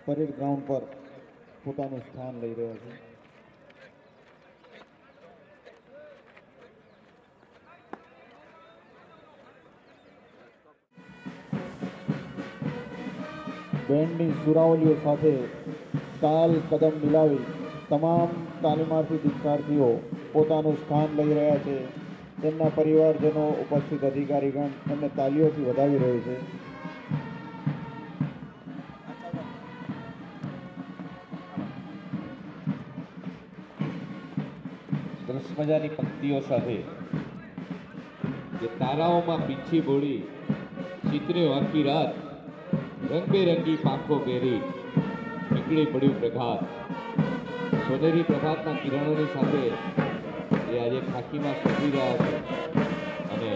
Parade ground પર પોતાનું સ્થાન લઈ રહ્યા છે. બેન્ડની સુરાવલીઓ સાથે તાલ કદમ મિલાવી તમામ તાલીમાર્થી દીક્ષાર્થીઓ પોતાનું સ્થાન લઈ રહ્યા છે. તેમના પરિવારજનો, ઉપસ્થિત અધિકારીગણ એમને તાલીઓથી વધાવી રહ્યું છે. સરસ મજાની પંક્તિઓ સાથે કે તારાઓમાં પીછી બોળી ચિત્રે આખી રાત રંગબેરંગી પાંખો ઘેરી નીકળી પડ્યું પ્રભાત. સોનેરી પ્રભાતના કિરણોની સાથે એ આજે ખાકીમાં શોધી રહ્યા છે અને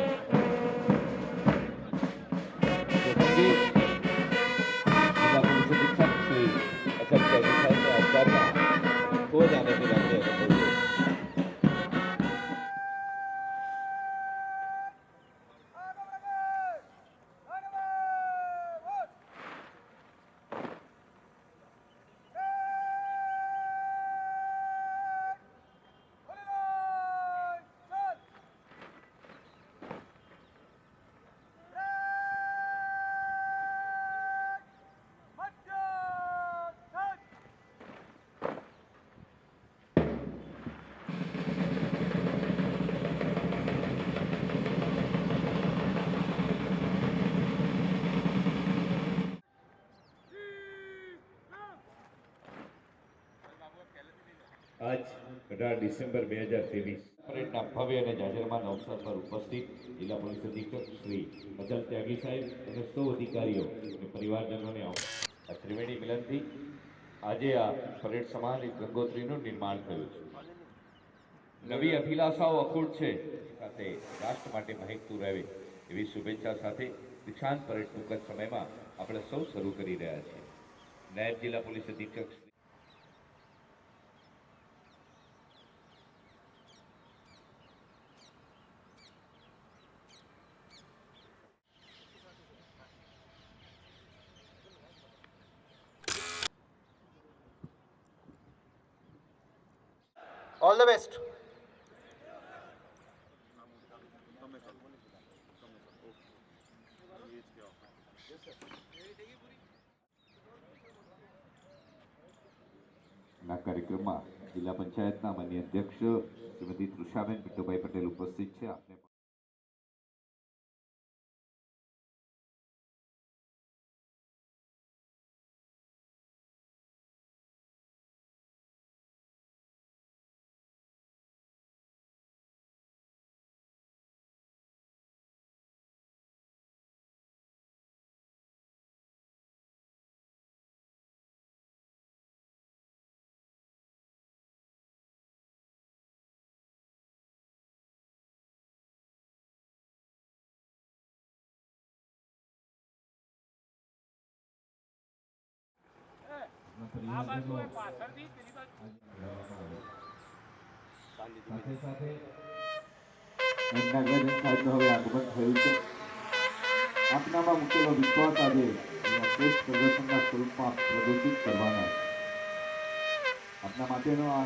જિલ્લા પોલીસ અધિક્ષક શ્રી અચલ ત્યાગી સાહેબને આવકારતા ખૂબ જ આનંદની લાગણી અનુભવી. આજ 18 ડિસેમ્બર 2023 પરેડના ભવ્ય અને જાજરમાન અવસર પર ઉપસ્થિત જિલ્લા પોલીસ અધિક્ષક શ્રી અચલ ત્યાગી સાહેબ અને સૌ અધિકારીઓ અને પરિવારજનોને આ ત્રિવેણી મિલનથી આજે આ પરેડ સમાન એક ગંગોત્રીનું નિર્માણ થયું છે. નવી અભિલાષાઓ અખૂટ છે સાથે રાષ્ટ્ર માટે મહેકતું રહે એવી શુભેચ્છા સાથે દીક્ષાંત પરેડ ટૂંક જ સમયમાં આપણે સૌ શરૂ કરી રહ્યા છીએ. નાયબ જિલ્લા પોલીસ અધિક્ષક All the best. ના કાર્યક્રમમાં જિલ્લા પંચાયતના માનનીય અધ્યક્ષ શ્રીમતી તૃષાબેન પિટ્ટુભાઈ પટેલ ઉપસ્થિત છે. આપને સાથે સાથે નાગરાજન સાહેબનું હવે આગમન થયું છે. આપનામાં મૂકેલો વિશ્વાસ આજે શ્રેષ્ઠ પ્રદર્શનના સ્વરૂપમાં પ્રદર્શિત કરવાના આપના માટેનો આ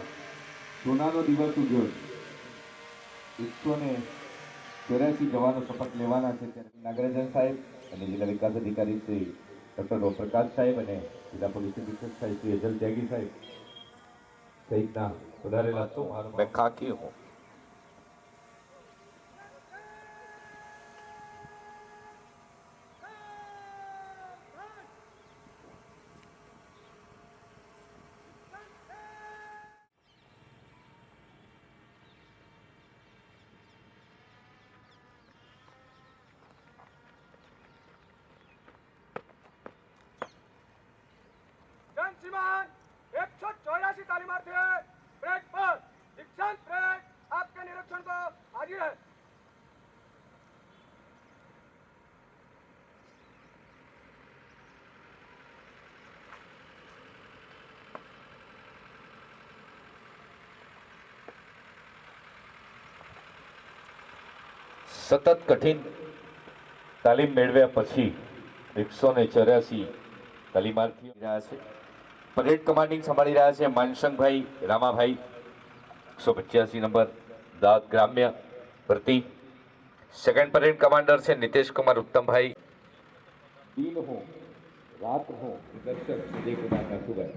સોનાનો દિવસ ઉજ્યો 184 જવાનો શપથ લેવાના છે. ત્યારે નાગરાજન સાહેબ અને જિલ્લા વિકાસ અધિકારી શ્રી ડૉક્ટર પ્રકાશ સાહેબ અને જિલ્લા પોલીસ અધિક્ષક સાહેબ શ્રી અજલ ત્યાગી સાહેબ સહિતના વધારેલા તો મેં ખાકી હું. श्रीमान 184 तालीमार्थी ब्रेक पर दीक्षांत परेड आपके निरीक्षण को हाजिर है. સતત કઠિન તાલીમ મેળવ્યા પછી 184 તાલીમાર્થીઓ રહ્યા છે. પરેડ કમાન્ડિંગ સંભાળી રહ્યા છે માનસંગભાઈ રામાભાઈ, 185 નંબર, દાદ ગ્રામ્ય ભરતી. સેકન્ડ પરેડ કમાન્ડર છે નીતિશ કુમાર ઉત્તમભાઈ. दिन हो रात हो, दर्शक Sujay Kumar Nathubhai.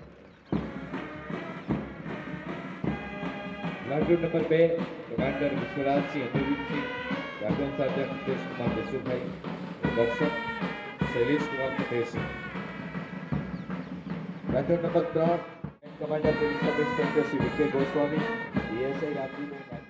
Platoon number 2 commander Vishwaraj Singh Anirudh Singh, platoon sergeant Nitesh Kumar Jasubhai, दर्शक Shailesh Kumar Patel Singh. Platoon number 3 commander police sub inspector Shri VK Goswami, DSI Ramjibhai Gandhibhai.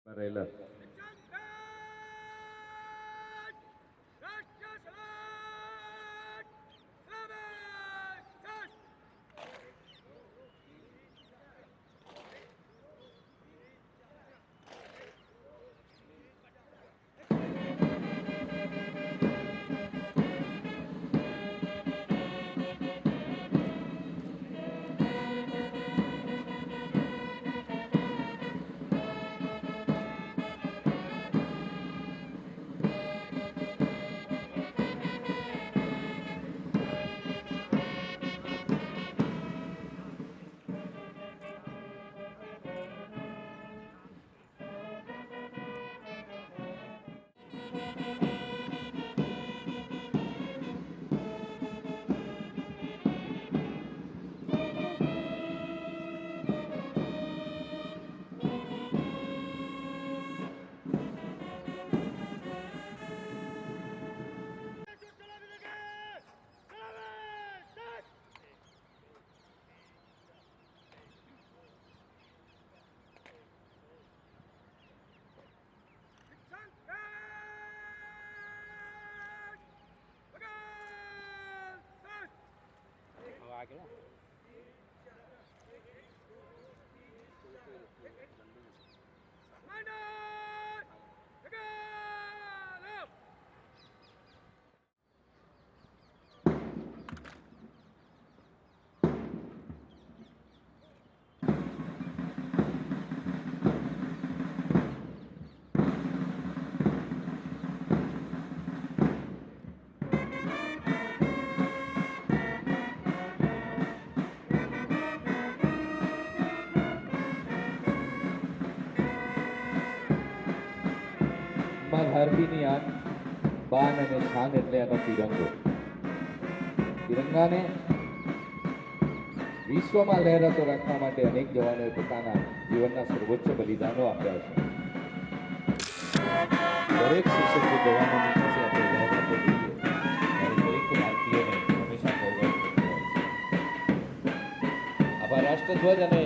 રહેલા ધર્માધાર્મીની આન બાન અને શાન એટલે એનો તિરંગો. તિરંગાને વિશ્વમાં લહેરાતો રાખવા માટે અનેક જવાનોએ પોતાના જીવનના સર્વોચ્ચ બલિદાનો આપ્યા છે. દરેક સશસ્ત્ર જવાનોની પાસે આપણે યાદ રાખવું જોઈએ. ત્યારે દરેક ભારતીયને હંમેશા ગૌરવ થતું હોય છે. આવા રાષ્ટ્રધ્વજ અને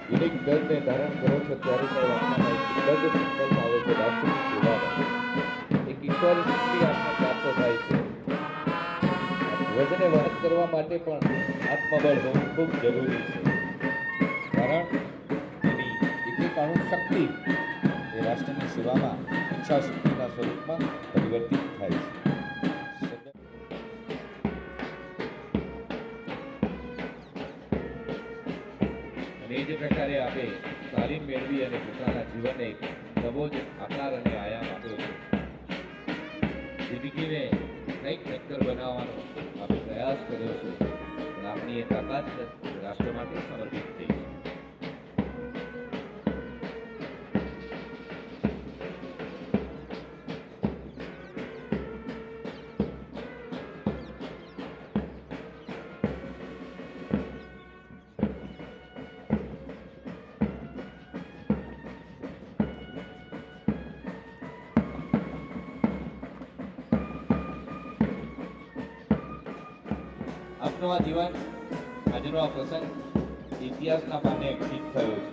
યુનિક ધ્વજને ધારણ કરો છો ત્યારે પણ આપણામાં એક બદ્ધ સંકલ્પ આવે છે રાષ્ટ્રની સેવાનો. એક ઈશ્વરી શક્તિ આપને પ્રાપ્ત થાય છે. ધ્વજને વહન કરવા માટે પણ આત્મબળ હોવું ખૂબ જરૂરી છે. કારણ એની એક અણુ શક્તિ એ રાષ્ટ્રની સેવામાં ઈચ્છા શક્તિના સ્વરૂપમાં પરિવર્તિત થાય છે. અને એ જ પ્રકારે આપણે તાલીમ મેળવી અને પોતાના જીવનને એક નવો જ આકાર અને આયામ આપ્યો છે. જિંદગીને કંઈક નક્કર બનાવવાનો આપણે પ્રયાસ કર્યો છે. અને આપણી એ તાકાત રાષ્ટ્ર માટે સમર્પિત થઈ છે. આપનું આ જીવન, આજનો આ પ્રસંગ ઇતિહાસના પાને અંકિત થયો છે.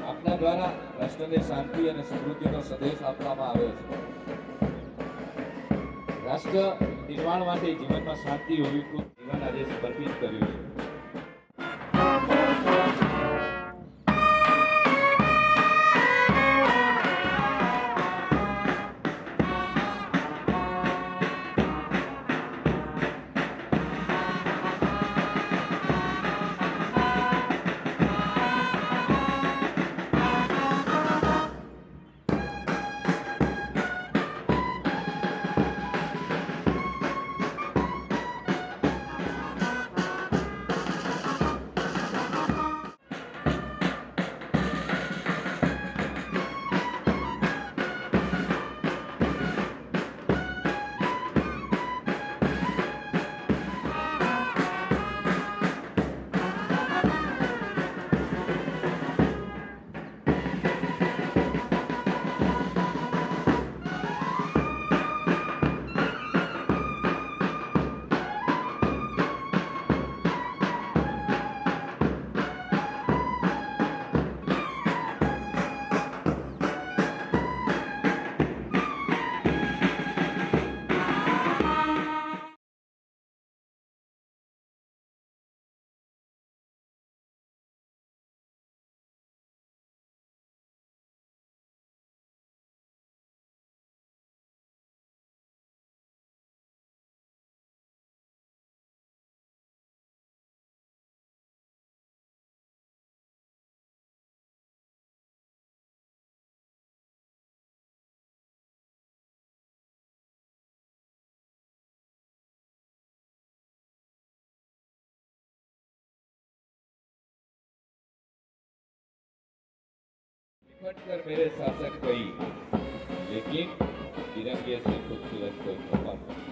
આપના દ્વારા રાષ્ટ્રને શાંતિ અને સમૃદ્ધિનો સંદેશ આપવામાં આવ્યો છે. રાષ્ટ્ર નિર્માણ માટે જીવનમાં શાંતિ હોવી ખૂબ જીવન આજે સમર્પિત કર્યું છે. निपट कर मेरे शासक कोई, लेकिन तिरंगे से खूबसूरत कोई खबर नहीं।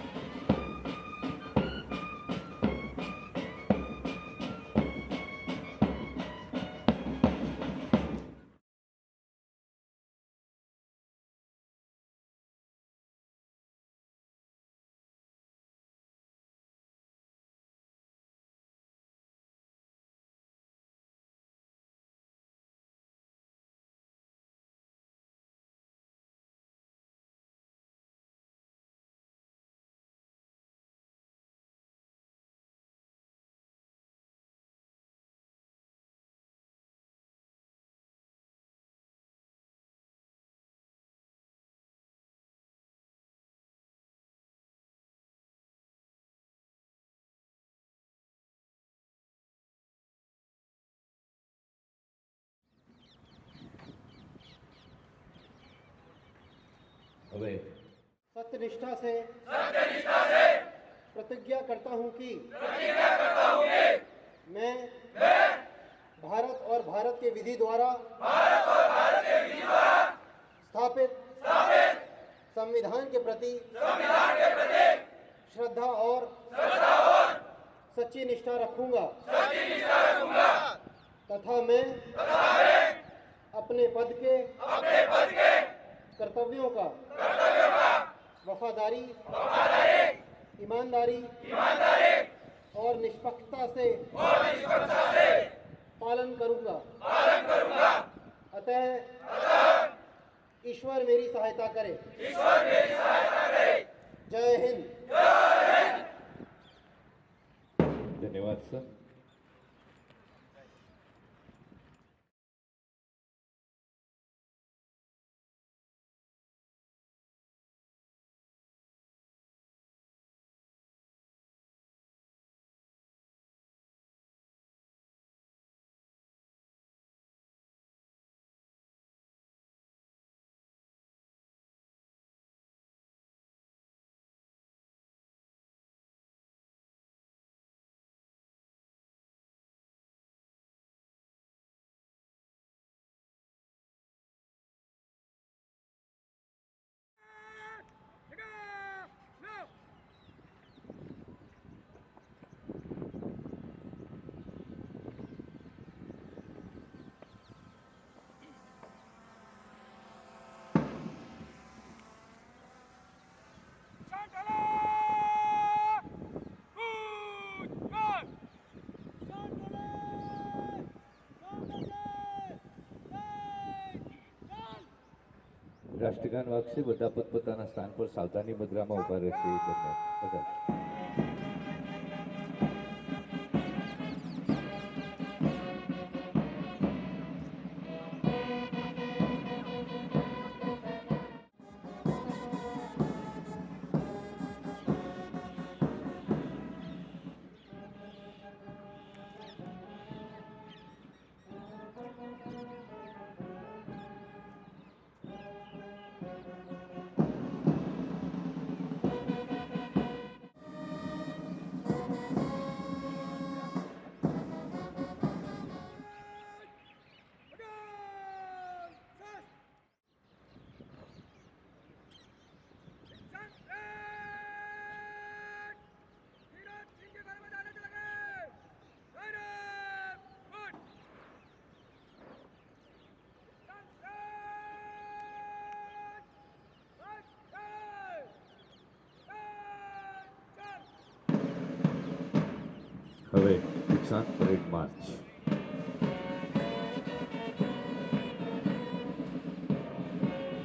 હવે सत्यनिष्ठा से प्रतिज्ञा करता हूं कि मैं भारत और भारत के विधि द्वारा स्थापित संविधान के प्रति श्रद्धा और सच्ची निष्ठा रखूंगा तथा मैं अपने पद के कर्तव्यों का वफादारी ईमानदारी और निष्पक्षता से पालन करूंगा। अतः ईश्वर मेरी सहायता करे। जय हिंद। ધન્યવાદ સર. રાષ્ટ્રગાન વાગશે. બધા પોતપોતાના સ્થાન પર સાવધાની મુદ્રામાં ઊભા રહેશે. બધા હવે દીક્ષાંત પરેડ માર્ચ.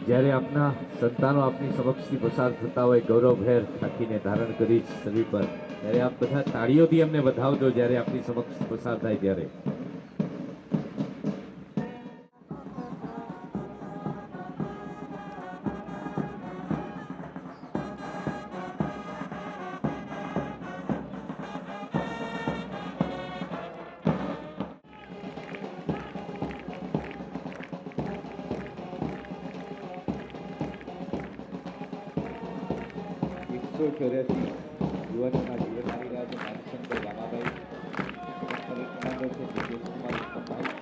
જ્યારે આપના સંતાનો આપની સમક્ષથી પસાર થતા હોય ગૌરવભેર ખાખીને ધારણ કરી શરીર પર, ત્યારે આપ બધા તાળીઓથી એમને વધાવજો જ્યારે આપની સમક્ષ પસાર થાય ત્યારે. યુવાનોના જીવન આવી રહ્યા છે. માનશંકર રામાભાઈ કમાન્ડર છે. દિનેશ કુમાર ઉત્તમભાઈ.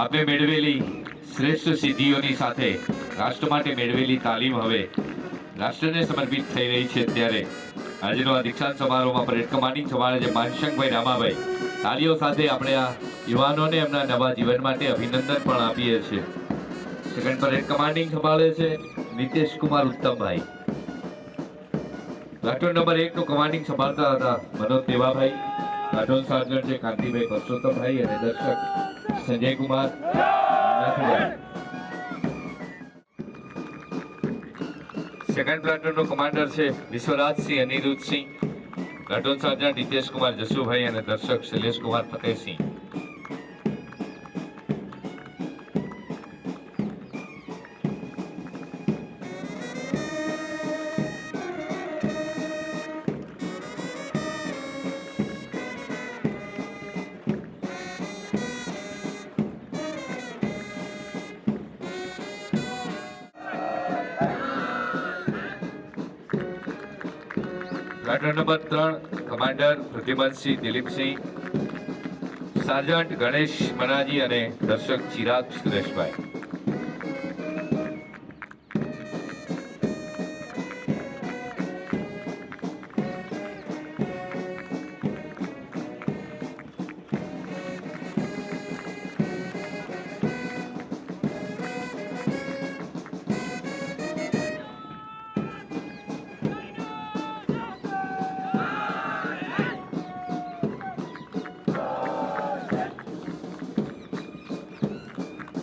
આપે મેળવેલી શ્રેષ્ઠ સિદ્ધિઓની સાથે રાષ્ટ્ર માટે મેળવેલી તાલીમ હવે રાષ્ટ્રને સમર્પિત થઈ રહી છે ત્યારે આજનો આ દીક્ષાંત સમારોહમાં પરેડ કમાન્ડિંગ સંભાળે છે માનશંકભાઈ રામાભાઈ. તાલીઓ સાથે આપણે આ યુવાનોને એમના નવા જીવન માટે અભિનંદન પણ આપીએ છીએ. સેકન્ડ પરેડ કમાન્ડિંગ સંભાળે છે નીતેશ કુમાર ઉત્તમભાઈ. પ્લાટૂન નંબર 1 નું કમાન્ડિંગ સંભાળતા હતા મનોજ દેવાભાઈ. પ્લાટૂન સાર્જન્ટ છે કાંતિભાઈ પરસોત્તમભાઈ અને દર્શક સંજય કુમાર નાથભાઈ. સેકન્ડ પ્લાટૂનનો કમાન્ડર છે વિશ્વરાજસિંહ અનિરુદ્ધસિંહ. પ્લાટૂન સાર્જન્ટ હિતેશ કુમાર જસુભાઈ અને દર્શક Shailesh Kumar Fatehsinh. Platoon number 3 commander Pratibandhsinh Dilipsinh. Sergeant Ganesh Manaji અને દર્શક Chirag Sureshbhai.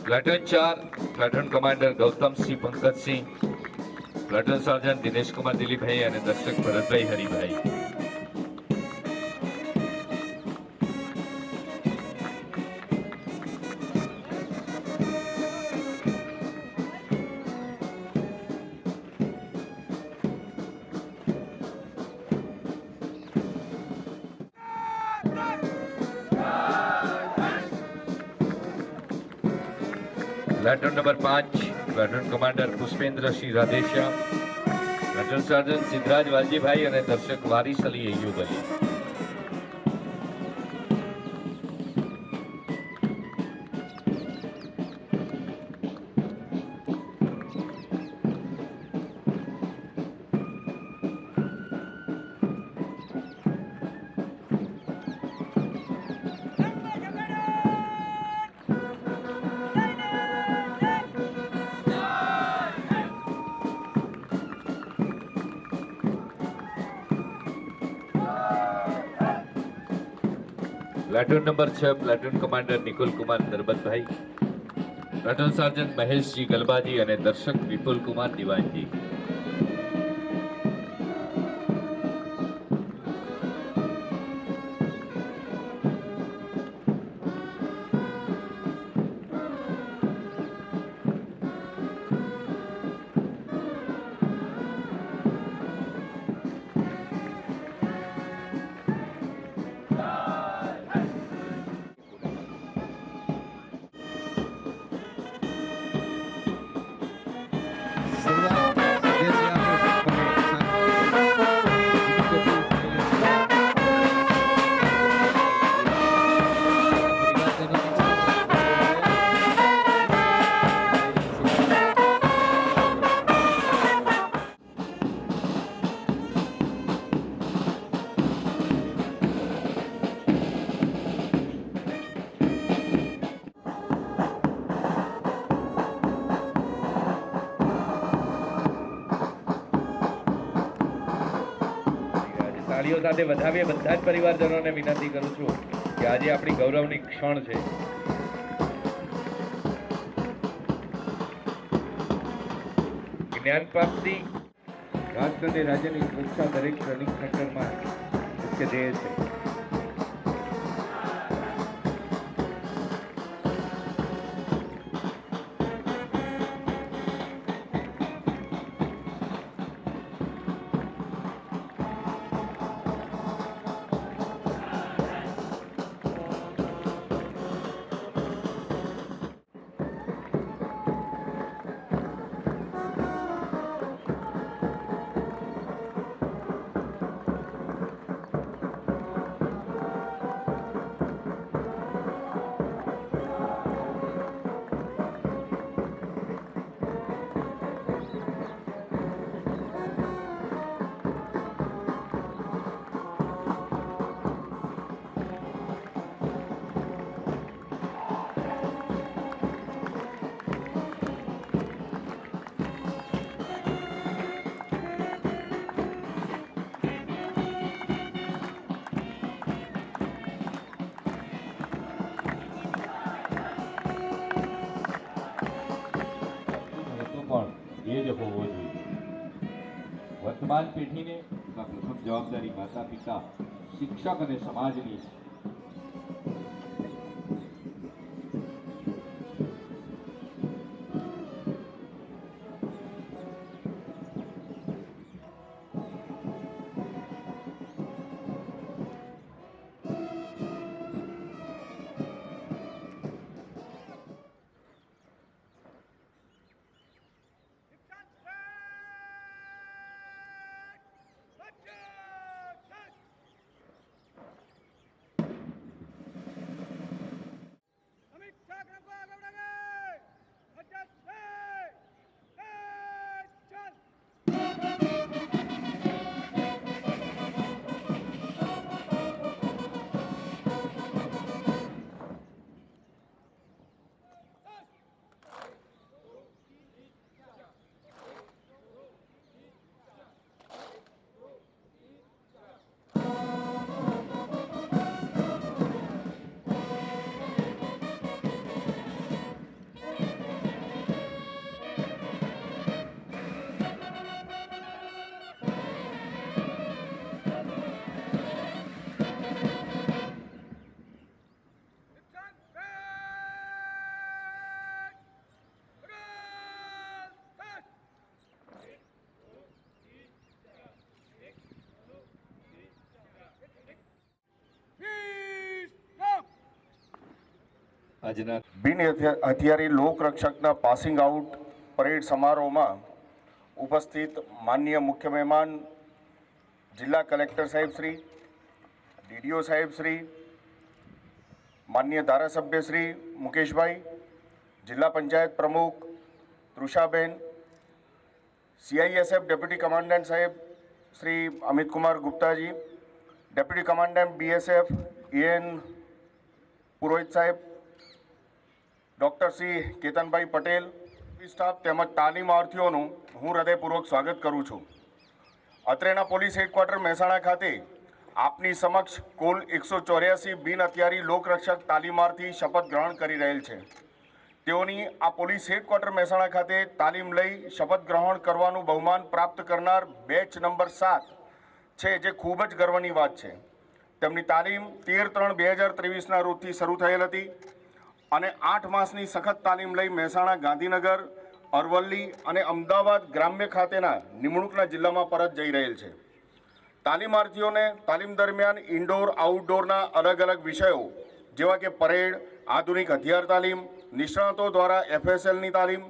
Platoon 4 platoon commander Gautamsinh Pankajsinh. Platoon sergeant Dinesh Kumar Dilipbhai અને દર્શક Bharatbhai Haribhai. Platoon number 5 platoon commander Pushpendrasinh Radheshyam. Platoon sergeant Siddhraj Valjibhai અને દર્શક Waris Ali Ayyub Ali. Platoon number 6 platoon commander Nikul Kumar Narbatbhai. Platoon sergeant Maheshji Galbaji અને દર્શક વિપુલ કુમાર દિવાનજી. તાળીઓ સાથે વધાવીએ બધા જ પરિવારજનોને વિનંતી કરું છું કે આજે આપણી ગૌરવની ક્ષણ છે. જ્ઞાન પ્રાપ્તિ રાષ્ટ્ર અને રાજ્યની સુરક્ષા દરેક ટ્રેનિંગ સેન્ટરમાં મુખ્ય ધ્યેય છે. વર્તમાન પેઢીને એમાં પ્રથમ જવાબદારી માતા પિતા શિક્ષક અને સમાજની છે. समीक्षा क्रम को आगे बढ़ाएंगे। मध्य चल। આજના બિન હથિયારી લોકરક્ષકના પાસિંગ આઉટ પરેડ સમારોહમાં ઉપસ્થિત માનનીય મુખ્ય મહેમાન જિલ્લા કલેક્ટર સાહેબ શ્રી, ડીડીઓ સાહેબ શ્રી, માનનીય ધારાસભ્ય શ્રી મુકેશભાઈ, જિલ્લા પંચાયત પ્રમુખ તૃષાબેન, CISF ડેપ્યુટી કમાન્ડન્ટ સાહેબ Shri Amit Kumar Guptaji, deputy commandant BSF EN Purohit સાહેબ, ડૉક્ટર શ્રી કેતનભાઈ પટેલ, સ્ટાફ તેમજ તાલીમાર્થીઓનું હું હૃદયપૂર્વક સ્વાગત કરું છું. અત્રેના પોલીસ હેડક્વાર્ટર મહેસાણા ખાતે આપની સમક્ષ કુલ 184 બિન હથિયારી લોકરક્ષક તાલીમાર્થી શપથ ગ્રહણ કરી રહેલ છે. તેઓની આ પોલીસ હેડક્વાર્ટર મહેસાણા ખાતે તાલીમ લઈ શપથ ગ્રહણ કરવાનું બહુમાન પ્રાપ્ત કરનાર બેચ નંબર 7 છે, જે ખૂબ જ ગર્વની વાત છે. તેમની તાલીમ 13/3/2023ના રોજથી શરૂ થયેલ હતી અને 8 માસની સખત તાલીમ લઈ મહેસાણા, ગાંધીનગર, અરવલ્લી અને અમદાવાદ ગ્રામ્ય ખાતેના નિમણૂકના જિલ્લામાં પરત જઈ રહેલ છે. તાલીમાર્થીઓને તાલીમ દરમિયાન ઇન્ડોર આઉટડોરના અલગ અલગ વિષયો જેવા કે પરેડ, આધુનિક હથિયાર તાલીમ, નિષ્ણાતો દ્વારા FSLની તાલીમ,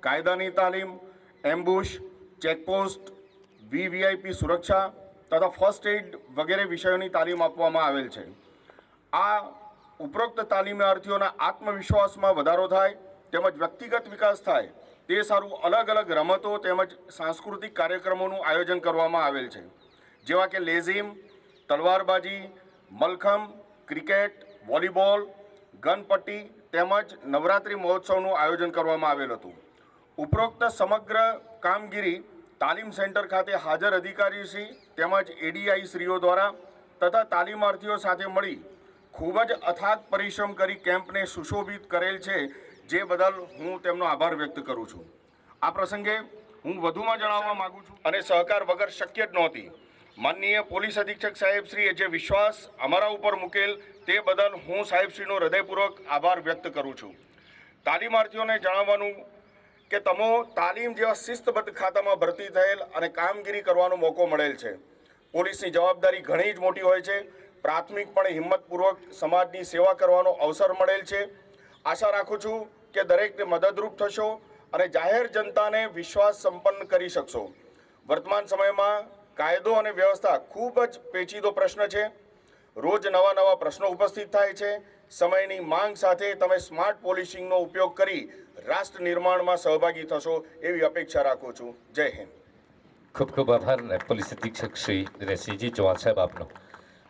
કાયદાની તાલીમ, એમ્બુશ, ચેકપોસ્ટ, VVIP સુરક્ષા તથા ફર્સ્ટ એઇડ વગેરે વિષયોની તાલીમ આપવામાં આવેલ છે. આ ઉપરોક્ત તાલીમાર્થીઓના આત્મવિશ્વાસમાં વધારો થાય તેમજ વ્યક્તિગત વિકાસ થાય તે સારું અલગ અલગ રમતો તેમજ સાંસ્કૃતિક કાર્યક્રમોનું આયોજન કરવામાં આવેલ છે, જેવા કે લેઝીમ, તલવારબાજી, મલખમ, ક્રિકેટ, વોલીબોલ, ગનપટ્ટી તેમજ નવરાત્રિ મહોત્સવનું આયોજન કરવામાં આવેલ હતું. ઉપરોક્ત સમગ્ર કામગીરી તાલીમ સેન્ટર ખાતે હાજર અધિકારીશ્રી તેમજ ADI શ્રીઓ દ્વારા તથા તાલીમાર્થીઓ સાથે મળી ખૂબ જ અથાગ પરિશ્રમ કરી કેમ્પને સુશોભિત કરેલ છે, જે બદલ હું તેમનો આભાર વ્યક્ત કરું છું. આ પ્રસંગે હું વધુમાં જણાવવા માગું છું અને સહકાર વગર શક્ય જ નહોતી. માનનીય પોલીસ અધિક્ષક સાહેબશ્રીએ જે વિશ્વાસ અમારા ઉપર મૂકેલ તે બદલ હું સાહેબશ્રીનો હૃદયપૂર્વક આભાર વ્યક્ત કરું છું. તાલીમાર્થીઓને જણાવવાનું કે તમો તાલીમ જેવા શિસ્તબદ્ધ ખાતામાં ભરતી થયેલ અને કામગીરી કરવાનો મોકો મળેલ છે. પોલીસની જવાબદારી ઘણી જ મોટી હોય છે. પ્રાથમિકપણે હિંમતપૂર્વક સમાજની સેવા કરવાનો અવસર મળેલ છે. આશા રાખું છું કે દરેકને મદદરૂપ થશો અને જાહેર જનતાને વિશ્વાસ સંપન્ન કરી શકશો. વર્તમાન સમયમાં કાયદો અને વ્યવસ્થા ખૂબ જ પેચીદો પ્રશ્ન છે. રોજ નવા પ્રશ્નો ઉપસ્થિત થાય છે. સમયની માંગ સાથે તમે સ્માર્ટ પોલીસિંગનો ઉપયોગ કરી રાષ્ટ્ર નિર્માણમાં સહભાગી થશો એવી અપેક્ષા રાખું છું. જય હિન્દ. ખૂબ ખૂબ આભાર પોલીસ અધિક્ષક શ્રી દિનેશસિંહજી ચૌહાણ સાહેબ આપનો.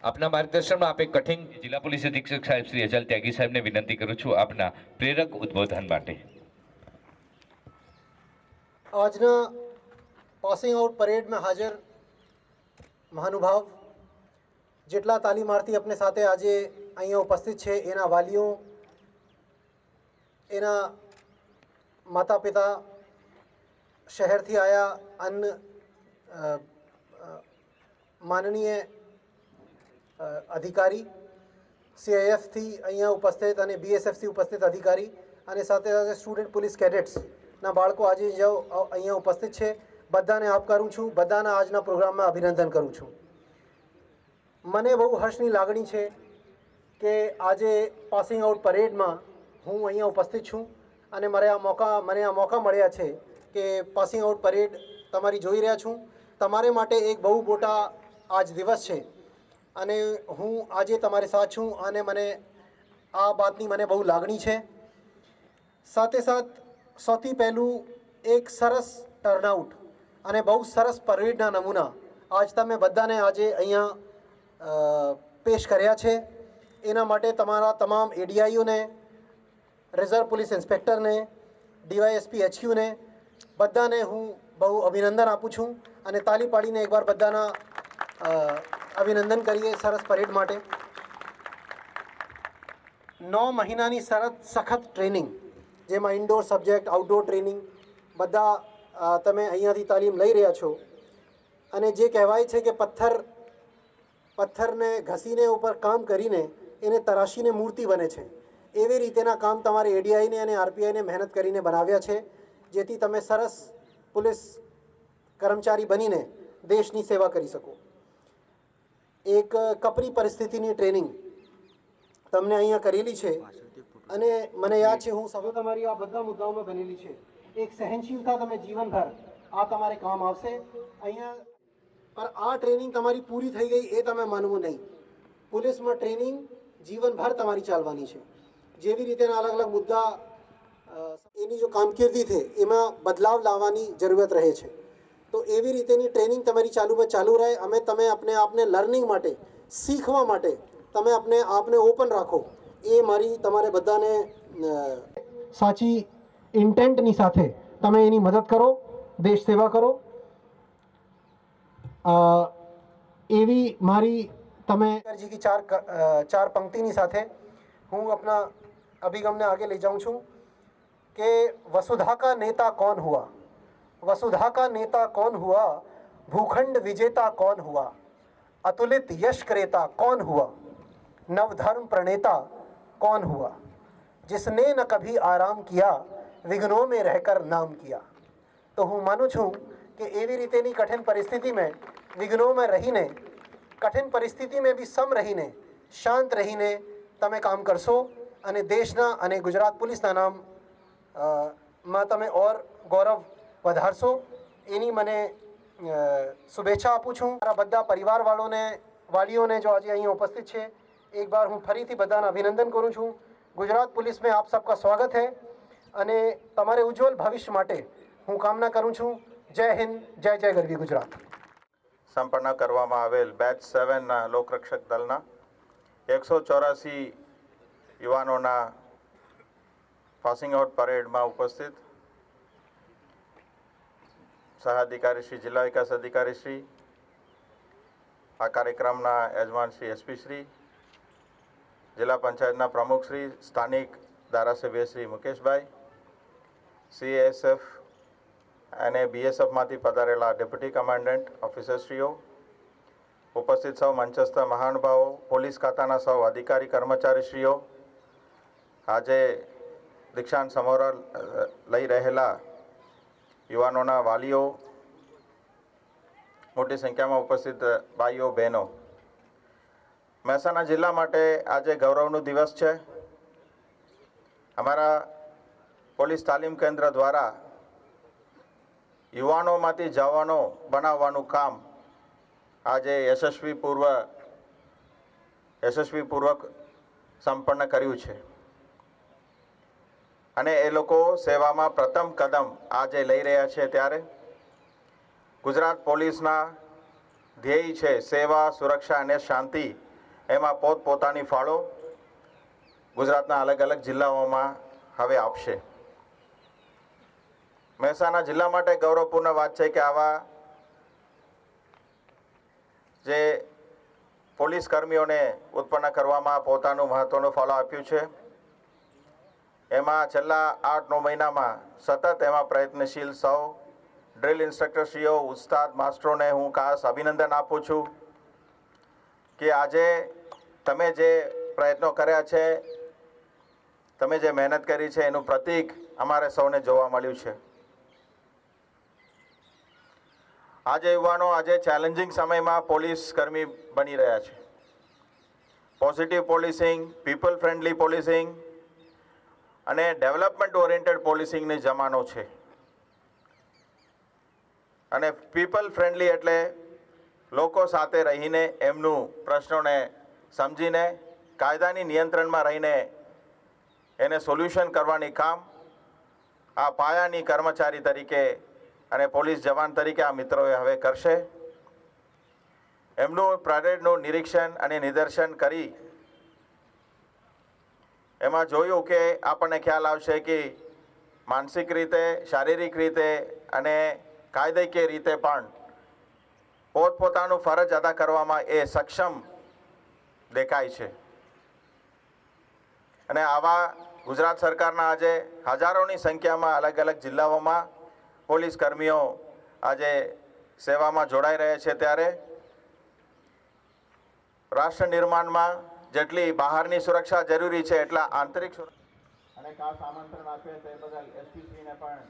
આપના માર્ગદર્શનમાં આપે કઠિન જિલ્લા પોલીસ અધિક્ષક સાહેબ શ્રી અજલ ત્યાગી સાહેબને વિનંતી કરું છું આપના પ્રેરક ઉદ્બોધન માટે. આજના પાસિંગ આઉટ પરેડમાં હાજર મહાનુભાવ, જેટલા તાલીમાર્થી આપને સાથે આજે અહીંયા ઉપસ્થિત છે, એના વાલીઓ, એના માતા પિતા, શહેરથી આવ્યા અન્ય માનનીય અધિકારી સીઆઈએફથી અહીંયા ઉપસ્થિત અને બીએસએફથી ઉપસ્થિત અધિકારી અને સાથે સાથે સ્ટુડન્ટ પોલીસ કેડેટ્સના બાળકો આજે જો અહીંયા ઉપસ્થિત છે, બધાને આવકારું છું, બધાના આજના પ્રોગ્રામમાં અભિનંદન કરું છું. મને બહુ હર્ષની લાગણી છે કે આજે પાસિંગ આઉટ પરેડમાં હું અહીંયા ઉપસ્થિત છું અને મને આ મોકા મળ્યા છે કે પાસિંગ આઉટ પરેડ તમારી જોઈ રહ્યા છું. તમારે માટે એક બહુ મોટા આજ દિવસ છે અને હું આજે તમારી સાથ છું અને મને આ વાતની મને બહુ લાગણી છે. સાથે સાથ સૌથી પહેલું એક સરસ ટર્નઆઉટ અને બહુ સરસ પરેડના નમૂના આજ તમે બધાને આજે અહીંયા પેશ કર્યા છે. એના માટે તમારા તમામ એડીઆઈઓને, રિઝર્વ પોલીસ ઇન્સ્પેક્ટરને, ડીવાયએસપી એચક્યુને બધાને હું બહુ અભિનંદન આપું છું અને તાલી પાડીને એકવાર બધાના અભિનંદન કરીએ સરસ પરેડ માટે. 9 મહિનાની સખત ટ્રેનિંગ, જેમાં ઇન્ડોર સબ્જેક્ટ, આઉટડોર ટ્રેનિંગ બધા તમે અહીંયાથી તાલીમ લઈ રહ્યા છો અને જે કહેવાય છે કે પથ્થરને ઘસીને ઉપર કામ કરીને એને તરાશીને મૂર્તિ બને છે, એવી રીતેના કામ તમારે એડીઆઈને અને આરપીઆઈને મહેનત કરીને બનાવ્યા છે, જેથી તમે સરસ પોલીસ કર્મચારી બનીને દેશની સેવા કરી શકો. એક કપરી પરિસ્થિતિની ટ્રેનિંગ તમને અહીંયા કરેલી છે અને મને યાદ છે હું સૌ તમારી આ બધા મુદ્દાઓમાં બનેલી છે. એક સહનશીલતા તમે જીવનભર આ તમારે કામ આવશે અહીંયા. પર આ ટ્રેનિંગ તમારી પૂરી થઈ ગઈ એ તમે માનવું નહીં. પોલીસમાં ટ્રેનિંગ જીવનભર તમારી ચાલવાની છે. જેવી રીતેના અલગ અલગ મુદ્દા એની જો કામગીરી છે એમાં બદલાવ લાવવાની જરૂરત રહે છે, તો એવી રીતેની ટ્રેનિંગ તમારી ચાલુ રહે. તમે अपने आपने લર્નિંગ માટે, શીખવા માટે તમે अपने आपને ઓપન રાખો, એ મારી તમારે બધાને સાચી ઇન્ટેન્ટની સાથે તમે એની મદદ કરો, દેશ સેવા કરો, એવી મારી તમે જી की चार पंक्तिની સાથે હું अपना अभिगम ने आगे ले जाऊं છું कि वसुधा का नेता कौन हुआ, वसुधा का नेता कौन हुआ, भूखंड विजेता कौन हुआ, अतुलित यश क्रेता कौन हुआ, नवधर्म प्रणेता कौन हुआ, जिसने न कभी आराम किया, विघ्नों में रहकर नाम किया. तो હું માનું છું કે એવી રીતેની કઠિન પરિસ્થિતિમાં વિઘ્નોમાં રહીને, કઠિન પરિસ્થિતિમાં બી સમ રહીને, શાંત રહીને તમે કામ કરશો અને દેશના અને ગુજરાત પોલીસના નામ માં તમે ઓર ગૌરવ વધારશો, એની મને શુભેચ્છા આપું છું. મારા બધા વાળીઓને જો આજે અહીં ઉપસ્થિત છે, એક બાર હું ફરીથી બધાને અભિનંદન કરું છું. ગુજરાત पुलिस में आप सबका स्वागत है અને તમારે ઉજ્જવલ ભવિષ્ય માટે હું કામના કરું છું. જય હિન્દ, જય જય ગરવી ગુજરાત. સંપન્ન કરવામાં આવેલ બેચ 7ના લોકરક્ષક દળના 184 યુવાનોના પાસિંગ આઉટ પરેડમાં ઉપસ્થિત સહાધિકારી શ્રી, જિલ્લા વિકાસ અધિકારી શ્રી, આ કાર્યક્રમના યજમાન શ્રી એસપી શ્રી, જિલ્લા પંચાયતના પ્રમુખ શ્રી, સ્થાનિક ધારાસભ્ય શ્રી મુકેશભાઈ, સીએસએફ અને બીએસએફમાંથી પધારેલા ડેપ્યુટી કમાન્ડન્ટ ઓફિસરશ્રીઓ, ઉપસ્થિત સૌ મંચસ્થ મહાનુભાવો, પોલીસ ખાતાના સૌ અધિકારી કર્મચારીશ્રીઓ, આજે દીક્ષાંત સમારોહ લઈ રહેલા યુવાનોના વાલીઓ, મોટી સંખ્યામાં ઉપસ્થિત ભાઈઓ બહેનો, મહેસાણા જિલ્લા માટે આજે ગૌરવનો દિવસ છે. અમારા પોલીસ તાલીમ કેન્દ્ર દ્વારા યુવાનોમાંથી જવાનો બનાવવાનું કામ આજે યશસ્વીપૂર્વક સંપન્ન કર્યું છે અને એ લોકો સેવામાં પ્રથમ કદમ આજે લઈ રહ્યા છે. ત્યારે ગુજરાત પોલીસના ધ્યેય છે સેવા, સુરક્ષા અને શાંતિ. એમાં પોતપોતાની ફાળો ગુજરાતના અલગ અલગ જિલ્લાઓમાં હવે આપશે. મહેસાણા જિલ્લા માટે ગૌરવપૂર્ણ વાત છે કે આવા જે પોલીસ કર્મીઓને ઉત્પન્ન કરવામાં પોતાનું મહત્વનું ફાળો આપ્યું છે, એમાં છેલ્લા 8-9 મહિનામાં સતત એમાં પ્રયત્નશીલ સૌ ડ્રિલ ઇન્સ્ટ્રક્ટરશ્રીઓ, ઉસ્તાદ માસ્ટરોને હું ખાસ અભિનંદન આપું છું. કે આજે તમે જે પ્રયત્નો કર્યા છે, તમે જે મહેનત કરી છે એનું પ્રતીક અમારે સૌને જોવા મળ્યું છે. આજે યુવાનો આજે ચેલેન્જિંગ સમયમાં પોલીસ કર્મી બની રહ્યા છે. Positive policing, people friendly policing અને ડેવલપમેન્ટ ઓરિએન્ટેડ પોલીસિંગની જમાનો છે. અને પીપલ ફ્રેન્ડલી એટલે લોકો સાથે રહીને એમનું પ્રશ્નોને સમજીને કાયદાની નિયંત્રણમાં રહીને એને સોલ્યુશન કરવાની કામ આ પાયાની કર્મચારી તરીકે અને પોલીસ જવાન તરીકે આ મિત્રોએ હવે કરશે. એમનું પરેડનું નિરીક્ષણ અને નિદર્શન કરી એમાં જોયું કે આપણને ખ્યાલ આવશે કે માનસિક રીતે, શારીરિક રીતે અને કાયદાકીય રીતે પણ પોતપોતાનું ફરજ અદા કરવામાં એ સક્ષમ દેખાય છે. અને આવા ગુજરાત સરકારના આજે હજારોની સંખ્યામાં અલગ અલગ જિલ્લાઓમાં પોલીસ કર્મીઓ આજે સેવામાં જોડાઈ રહ્યા છે. ત્યારે રાષ્ટ્ર નિર્માણમાં જેટલી બહારની સુરક્ષા જરૂરી છે એટલા આંતરિક સુરક્ષા અને ખાસ આમંત્રણ આપે તે બદલ એસપીસીને પણ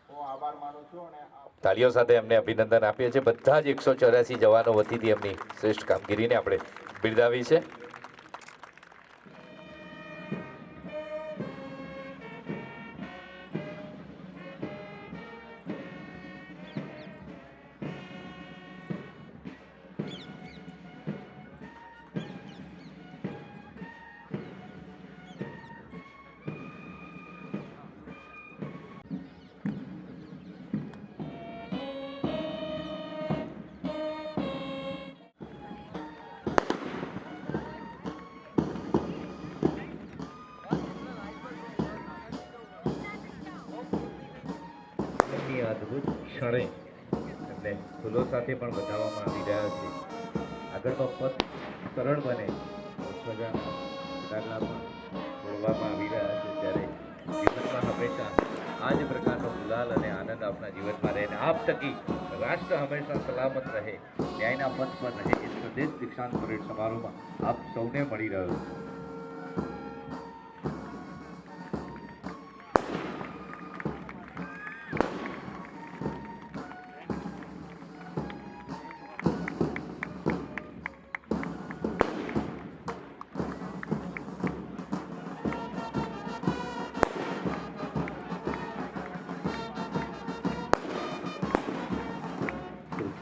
હું આભાર માનું છું. અને તાળીઓ સાથે એમને અભિનંદન આપીએ છીએ. બધા જ 184 જવાનો વતીથી એમની શ્રેષ્ઠ કામગીરીને આપણે બિરદાવી છે. અદ્ભુત ક્ષણે એટલે ફૂલો સાથે પણ બતાવવામાં આવી રહ્યા છે. આગળનો પથ સરળ બને, ધ્વજાના ફટાકડા પણ છોડવામાં આવી રહ્યા છે. ત્યારે જીવનમાં હંમેશા આ જ પ્રકારનો ગુલાલ અને આનંદ આપના જીવનમાં રહે અને આપ થકી રાષ્ટ્ર હંમેશા સલામત રહે, ન્યાયના પથ પર રહે એ સ્વદેશ દીક્ષાંત પરેડ સમારોહમાં આપ સૌને મળી રહ્યો છે.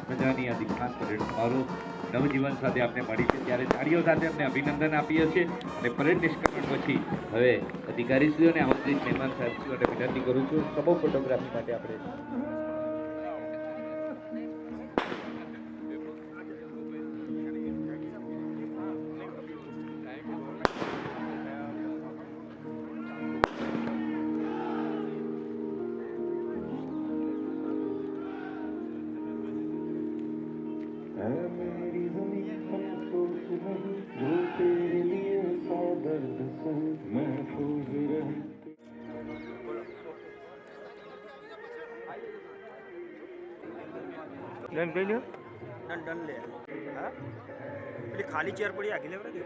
મજાની આ દીક્ષાંત પરેડ સમારોહ નવજીવન સાથે આપણે મળી છે. ત્યારે તાળીઓ સાથે અમને અભિનંદન આપીએ છીએ. અને પરેડ નિષ્ક્રમણ પછી હવે અધિકારીશ્રીઓને આમંત્રિત મહેમાન સાહેબશ્રીઓને વિનંતી કરું છું સમૂહ ફોટોગ્રાફી માટે આપણે ડન કરી લ્યો. ડન લે. હા પેલી ખાલી ચેર પડી આગી લેવડે દે.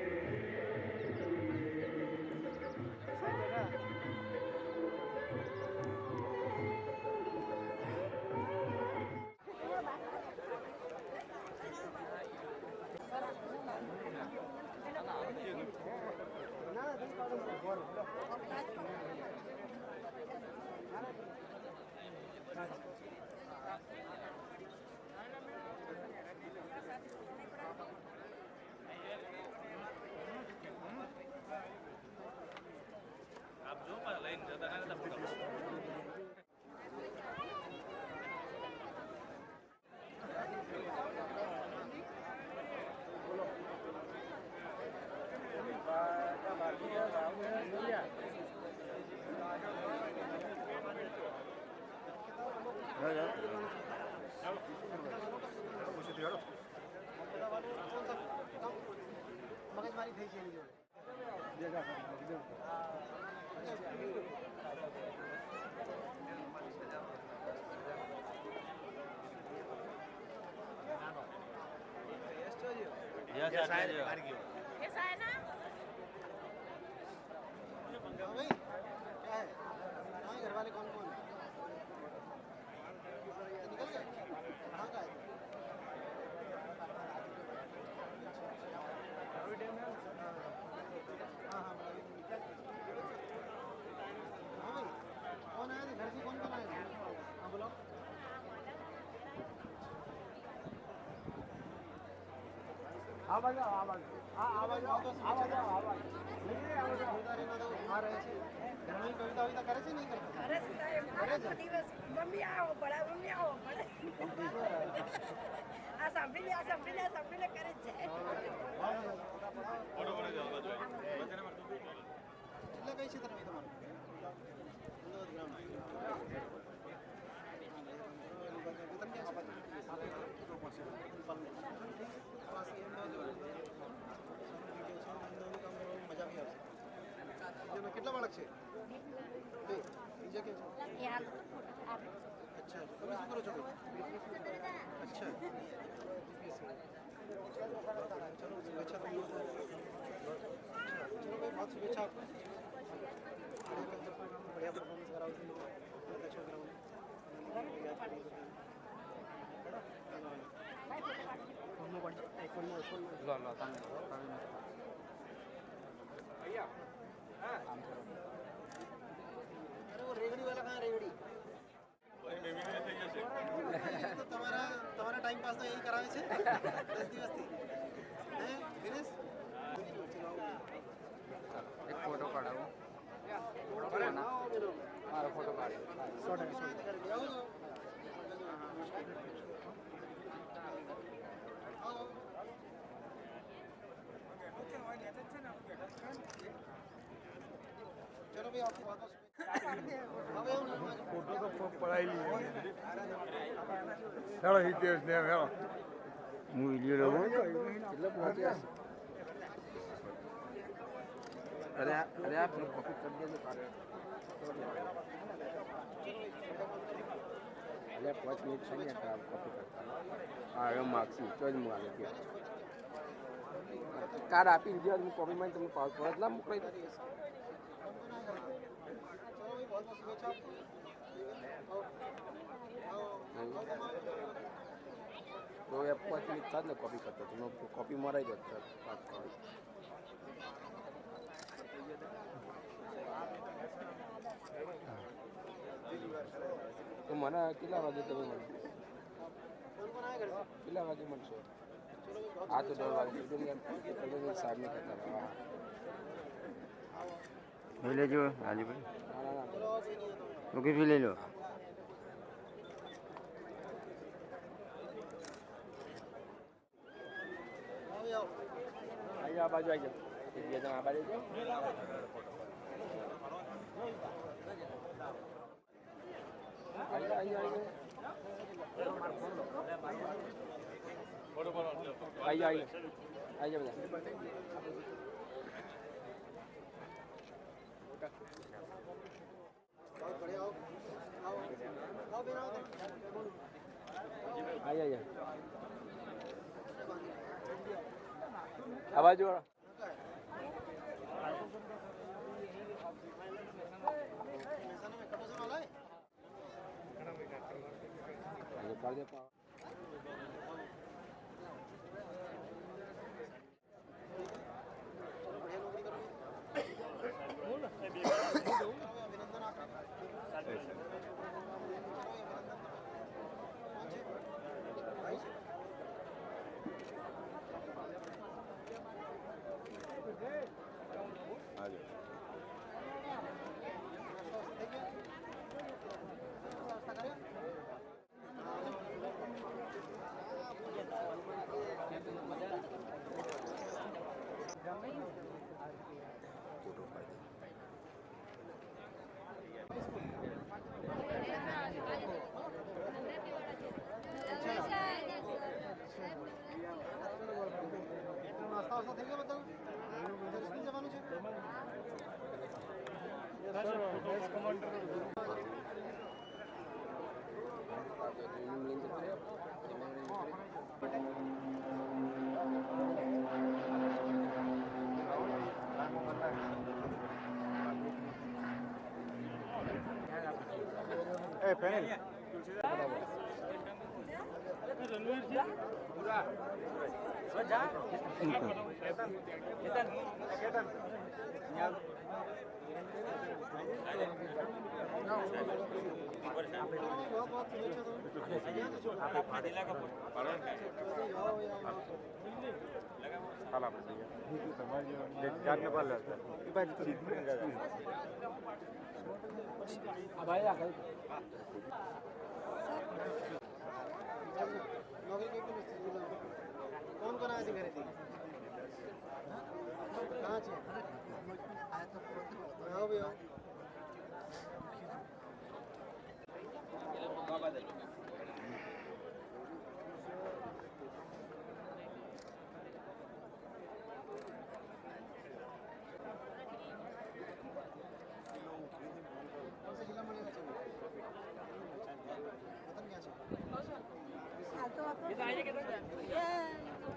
મગજમારી થઈ છે એની જોડે. ऐसा है ना? हाँ भाई, क्या है? हाँ, घर वाले कौन कौन? निकल गए? कहाँ का है? हाँ हाँ, हाँ भाई, कौन आया था? घर से कौन कौन आया था? हाँ बोलो। आवाज આ રહે છે ઘરની કવિતા વિતા કરે છે નહીં કરતા અરે સાહેબ આખો દિવસ મમ્મી આવો પડે મમ્મી આવો પડે આ સાંભળીને કરે જ છે એટલે કઈ છે તમે તમારું મજા બી આવશે કેટલા બાળક છે બે બીજા કેમ છે અચ્છા તમે શું કરો છો અચ્છા ચલો શુભેચ્છા તમને चलो भाई बहुत शुभेच्छा आपको बढ़िया परफॉर्मेंस कराओ छोकराओं अरे वो रेगड़ी वाला कहाँ रेगड़ी तो તમારા ટાઈમ પાસ તો यही કરાવે છે 10 દિવસથી હે દિનેશ એક ફોટો પાડાવો મારો ફોટો પાડ્યો चलो भाई आपकी बातों से फोटो तो पढ़ाई ली चलो हितेश ने हेलो હું વિડિયો લઉં કેટલા પહોંચ્યા અરે આ પેલું કોપી કરી દેજો કાલે અરે 5 મિનિટ છે ને ખરાબ કોપી કરતા હા હવે માગશું તો જ હું આવે કાર્ડ આપી દીધો હું કોપીમાં તમને પરત ના મોકલી દઉં તો એ 5 મિનિટ થાય ને કોપી કરતો તો કોપી મરાઈ દો તો મને કેટલા વાગે તમે મળો કેટલા વાગે મળશો હા તો 10 વાગે સુધી સાહેબને કહેતા લઈ લેજો હાજીભાઈ લોકેશન લઈ લો આ બાજુ આવી જાઓ એક બે જણા આ બાજુ જાઓ આવી જાઓ આ બાજુ વાળા નાસ્તા વાસ્તા થઈ ગયો બધા સ્કૂલ જવાનું છે કમાન્ડર नौकरी के कौन कौन आया थी घरे थी कहाँ छे आओ भी आओ कौन सा जिला મળેલા છે વતન ક્યાં છે હાલ તો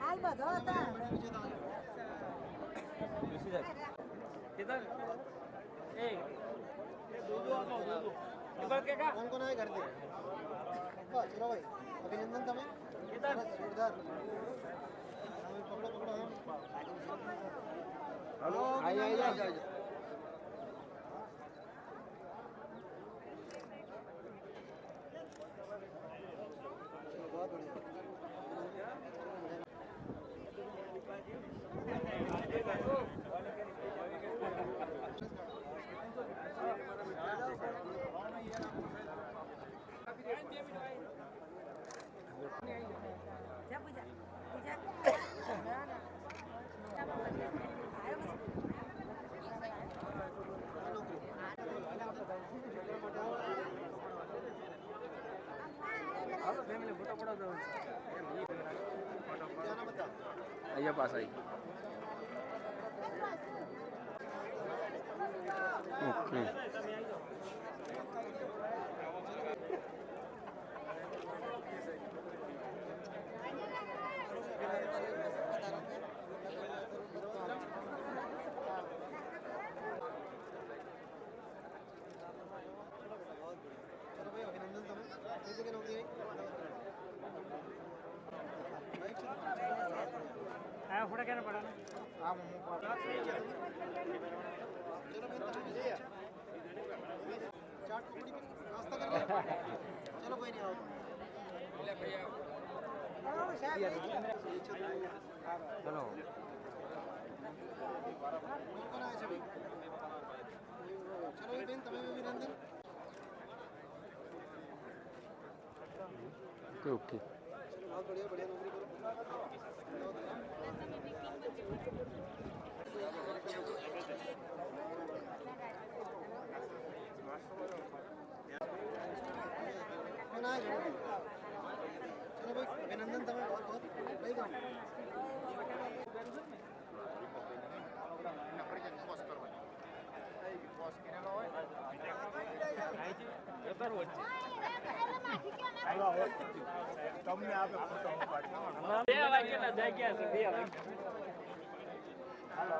હાલ બધો હતા कौन कौन आए घर से चलो भाई अभिनंदन તમે जोरदार पकड़ो पकड़ो हेलो आइए बहुत बढ़िया जा पूजा पूजा आइए पास आई ओके चलो भाई अभिनंदन તમે કઈ જગ્યાએ નોકરી हाँ फोड़ा क्या पड़ा ना हाँ चलो भाई તમે चाट पकड़ी नाश्ता कर रहे चलो कोई नहीं आओ चलो कौन आया છે ભાઈ चलो भाई બેન તમે અભિનંદન ओके ओके बहुत बढ़िया बढ़िया नौकरी करो कौन आया चलो भाई अभिनंदन તમે बहुत बहुत भाई का તમને આપે ફોટો બે વાગ્યા જાય ગયા છે બે વાગ્યા હાલો